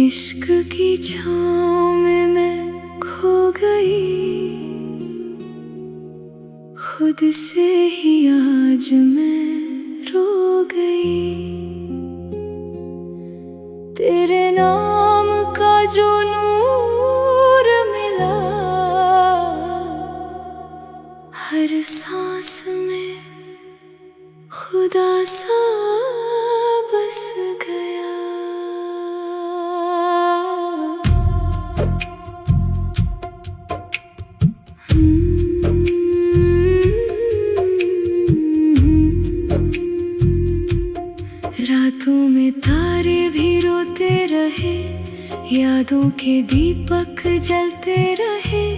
इश्क की छाँव में मैं खो गई, खुद से ही आज मैं रो गई। तेरे नाम का जो नूर मिला, हर सांस में खुदा सा बस गया। रातों में तारे भी रोते रहे, यादों के दीपक जलते रहे।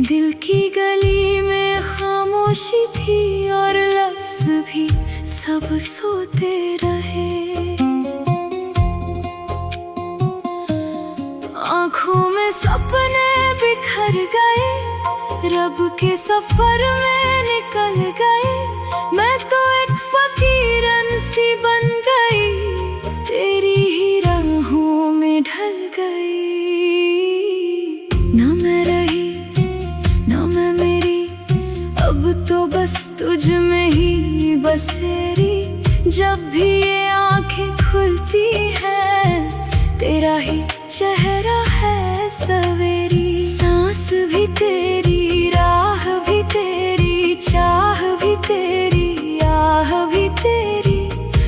दिल की गली में खामोशी थी और लफ्ज भी सब सोते रहे। आँखों में सपने बिखर गए, रब के सफर में निकल गए। मैं तो एक फकीरन सी बन गई, तेरी ही राहों में ढल गई। ना मैं रही ना मैं मेरी, अब तो बस तुझ में ही बसेरी। जब भी ये आँखें खुलती हैं, तेरा ही चेहरा है सवेरी। सांस भी तेरी, राह भी तेरी, चाह भी तेरी, आह भी तेरी।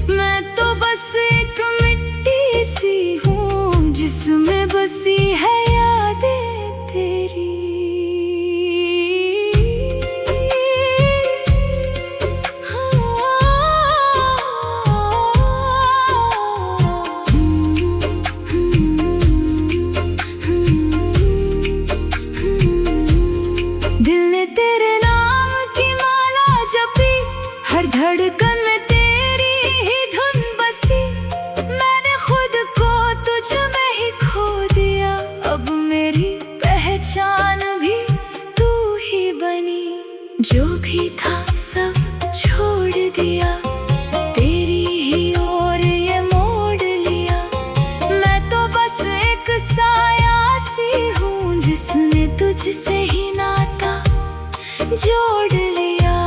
मैं तो बस एक मिट्टी सी हूँ, जिसमें बसी है यादें तेरी। दिल ने तेरे नाम की माला जपी, हर धड़कन में तेरी ही धुन बसी। मैंने खुद को तुझ में ही खो दिया, अब मेरी पहचान भी तू ही बनी। जो भी था सब छोड़ दिया, तेरी ही ओर ये मोड़ लिया। मैं तो बस एक साया सी हूँ, जिसने तुझसे ही नाता जोड़ लिया।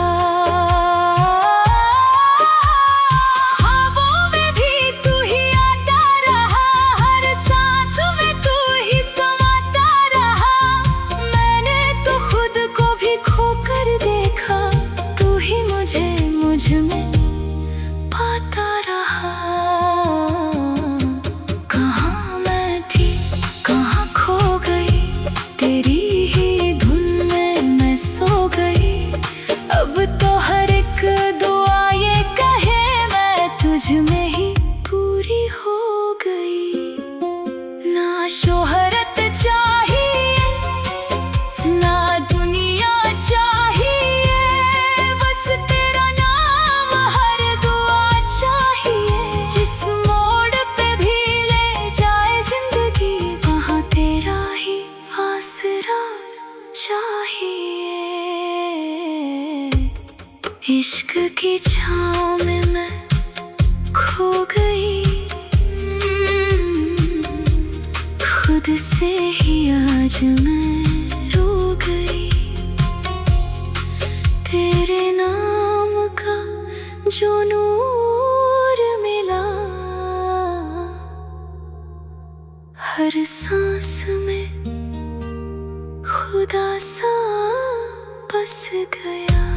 ख्वाबों में भी तू ही आता रहा, हर सांस में तू ही समाता रहा। मैंने तो खुद को भी खोकर देखा, तू ही मुझे मुझ में पाता रहा। कहाँ मैं थी कहाँ खो गई, तेरी ही धुन में मैं सो गई। अब तो हर एक दुआ ये कहे, मैं तुझ में ही पूरी हो गई। ना शोहरत चाहिए ना दुनिया चाहिए, बस तेरा नाम हर दुआ चाहिए। जिस मोड़ पे भी ले जाए जिंदगी, वहाँ तेरा ही आसरा चाहिए। इश्क की छाँव में मैं खो गई, खुद से ही आज मैं रो गई। तेरे नाम का जो नूर मिला, हर सांस में खुदा सा बस गया।